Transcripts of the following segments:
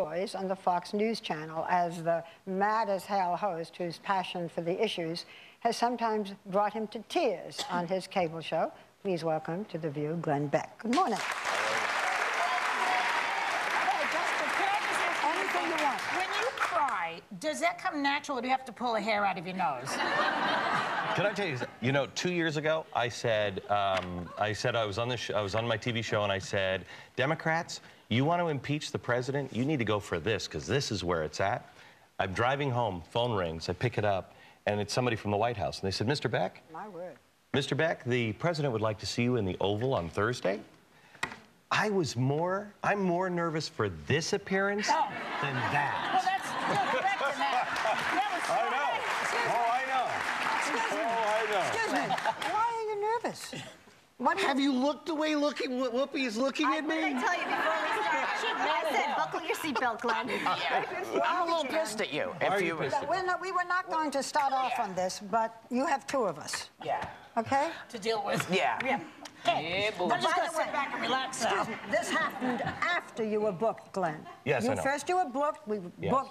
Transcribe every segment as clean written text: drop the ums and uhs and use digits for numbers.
Boys on the Fox News Channel as the mad-as-hell host whose passion for the issues has sometimes brought him to tears on his cable show. Please welcome to The View, Glen Beck. Good morning. Anything you want. When you cry, does that come natural, or do you have to pull a hair out of your nose? Can I tell you, 2 years ago, I said I was on my TV show, and I said, Democrats, you want to impeach the president? You need to go for this, because this is where it's at. I'm driving home, phone rings, I pick it up, and it's somebody from the White House. And they said, Mr. Beck? My word. Mr. Beck, the president would like to see you in the Oval on Thursday. I'm more nervous for this appearance than that. Well, that's correct in that. I know. Excuse me. Why are you nervous? Have you looked the way Whoopi is looking at me? What did I tell you before we started? I said, buckle your seatbelt, Glenn. I'm a little pissed at you. We were not going to start off on this, but you have two of us. Yeah. Okay? To deal with. Yeah. Hey, I'm just going to sit back and relax now. Excuse me, this happened after you were booked, Glenn. Yes, I know. First you were booked, we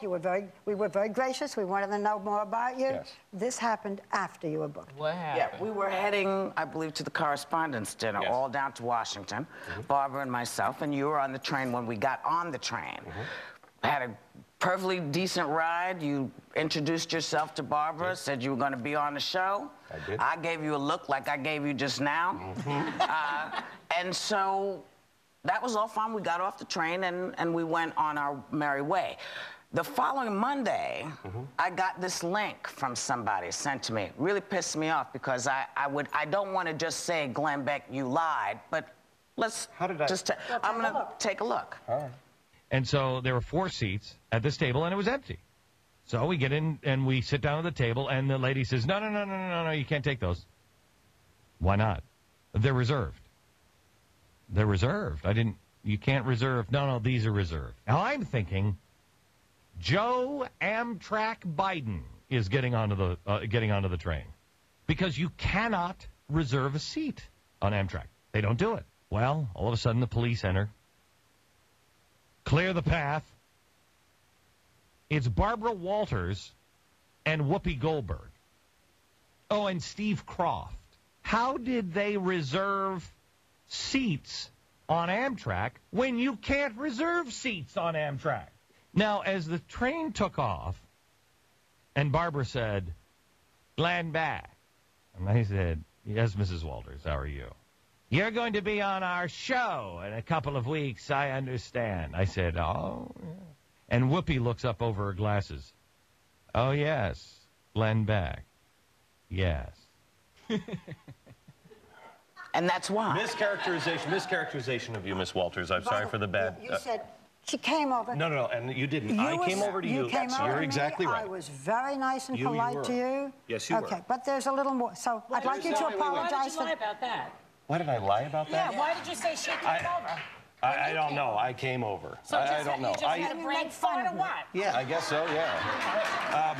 were very gracious, we wanted to know more about you. Yes. This happened after you were booked. What happened? Yeah, we were heading, I believe, to the correspondence dinner, all down to Washington, Barbara and myself, and you were on the train when we got on the train. Had a perfectly decent ride. You introduced yourself to Barbara, said you were going to be on the show. I did. I gave you a look like I gave you just now. And so that was all fun. We got off the train and we went on our merry way. The following Monday, I got this link from somebody sent to me. It really pissed me off because I don't want to just say, Glen Beck, you lied, but let's I'm going to take a look. All right. And so there were 4 seats at this table, and it was empty. So we get in, and we sit down at the table, and the lady says, no, you can't take those. Why not? They're reserved. They're reserved. You can't reserve. No, these are reserved. Now I'm thinking, Joe Amtrak Biden is getting onto the train. Because you cannot reserve a seat on Amtrak. They don't do it. Well, all of a sudden the police enter. Clear the path. It's Barbara Walters and Whoopi Goldberg. Oh, and Steve Kroft. How did they reserve seats on Amtrak when you can't reserve seats on Amtrak? Now, as the train took off, and Barbara said, Glen Beck. And I said, yes, Mrs. Walters, how are you? You're going to be on our show in a couple of weeks, I understand. I said, oh, yeah. And Whoopi looks up over her glasses. Oh, yes, Glen Beck. Yes. And that's why. Mischaracterization of you, Miss Walters. I'm sorry for the bad... You said she came over. No, and you didn't. I came over to you. You're exactly right. I was very nice and polite to you. Yes, you were. Okay, but there's a little more. So I'd like you to apologize for... Why did you lie about that? Why did I lie about that? Yeah, why did you say she came over? I don't know. I came over. So I don't know. You just had a brain fart or what? Yeah, I guess so, yeah.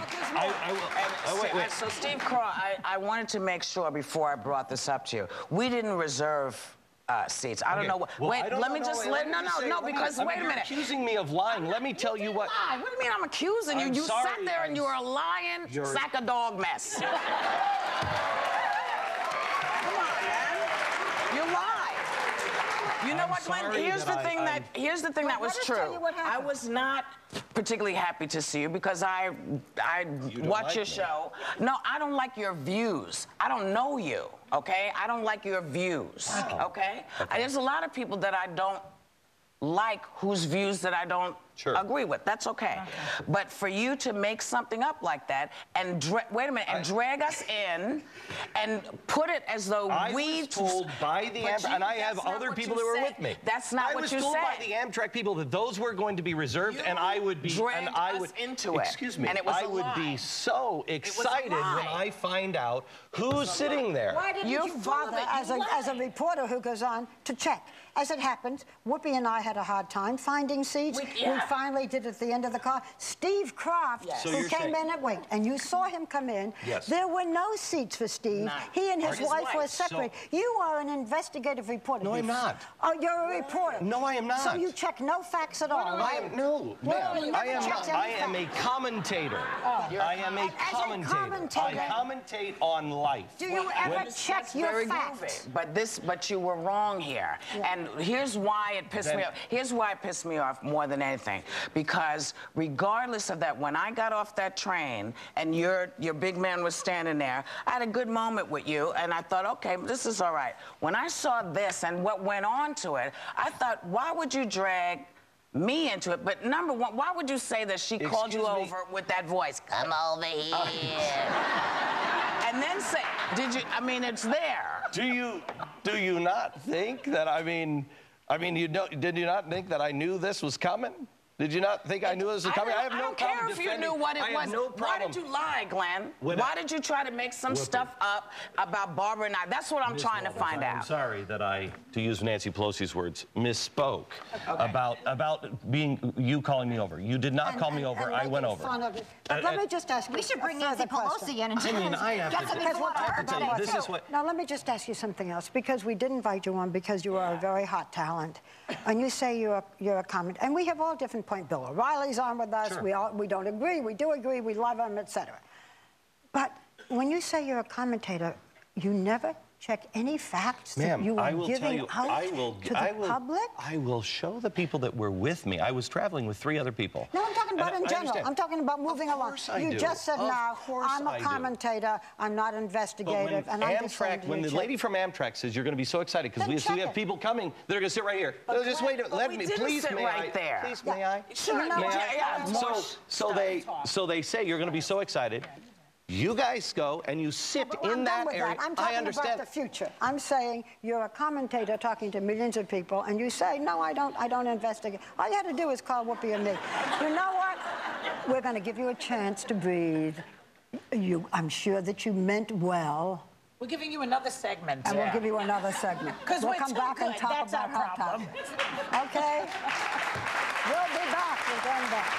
Wait. So, Steve Kroft, I wanted to make sure before I brought this up to you, we didn't reserve seats. I don't know what. Well, wait, let me just let. No, because wait a minute. You're accusing me of lying. Let me tell you what. Lie. What do you mean I'm accusing you? You sat there and you were a lying sack of dog mess. Come on, man. You lied. You know what, Glenn? Here's the thing that was true. I was not particularly happy to see you because I watch your show. No, I don't like your views. I don't know you, okay? I don't like your views, okay? There's a lot of people that I don't like whose views that I don't agree with. That's okay. But for you to make something up like that and drag us in and put it as though I was told by the Amtrak, and I have other people that were with me. That's not what you said. I was told by the Amtrak people that those were going to be reserved, and I would be into it. Excuse me. And it was I would be so excited when I find out who's sitting there. Why didn't you bother as a reporter who goes on to check? As it happens, Whoopi and I had a hard time finding seats. We finally did at the end of the car? Steve Croft, Yes. who came in and and you saw him come in. Yes. There were no seats for Steve. None. He and his wife were wife. separated. You are an investigative reporter. No, I'm not. Oh, you're a reporter. No, I am not. So you check no facts at all, right? No, Well, ma'am. you I never am checked not. I any am a facts. commentator. I am a commentator. I commentate on life. Do you ever check That's your very facts? groovy. But you were wrong here. And here's why it pissed me off. Here's why it pissed me off more than anything. Because regardless of that, when I got off that train and your big man was standing there, I had a good moment with you, and I thought, okay, this is all right. When I saw this and what went on to it, I thought, why would you drag me into it? But number one, why would you say that she called you over with that voice? Come over here. And then say, I mean, it's there. Do you not think that, did you not think that I knew this was coming? Did you not think I knew this was coming? I have no problem care if you knew what it was. No Why did you lie, Glenn? Why did you try to make some stuff up about Barbara and I? That's what I'm trying to find out. I'm sorry that I, to use Nancy Pelosi's words, misspoke about you calling me over. You did not call me over. I went over. But let me just ask you. We should bring Nancy Pelosi in and I have to tell you, this is what... Now, let me just ask you something else, because we did invite you on because you are a very hot talent. And you say you're a comment, and we have all different point. Bill O'Reilly's on with us. Sure. We don't agree. We do agree. We love him, etc. But when you say you're a commentator, you never check any facts that you are giving out to the public? I will show the people that were with me. I was traveling with 3 other people. No, I'm talking about in general. I'm talking about moving along. You just said now, I'm a commentator, I'm not investigative, and I'm just saying when the lady from Amtrak says you're going to be so excited because we have people coming that are going to sit right here. Just wait a minute. Let me, please, may I? Please, may I? Sure. May I? So they say you're going to be so excited. You guys go and you sit in that area. I'm talking about the future. I'm saying you're a commentator talking to millions of people, and you say, no, I don't investigate. All you had to do is call Whoopi and me. You know what? We're going to give you a chance to breathe. I'm sure that you meant well. We're giving you another segment. And we'll give you another segment. Because we'll come back and talk about hot topics. Okay? We'll be back with Glen Beck.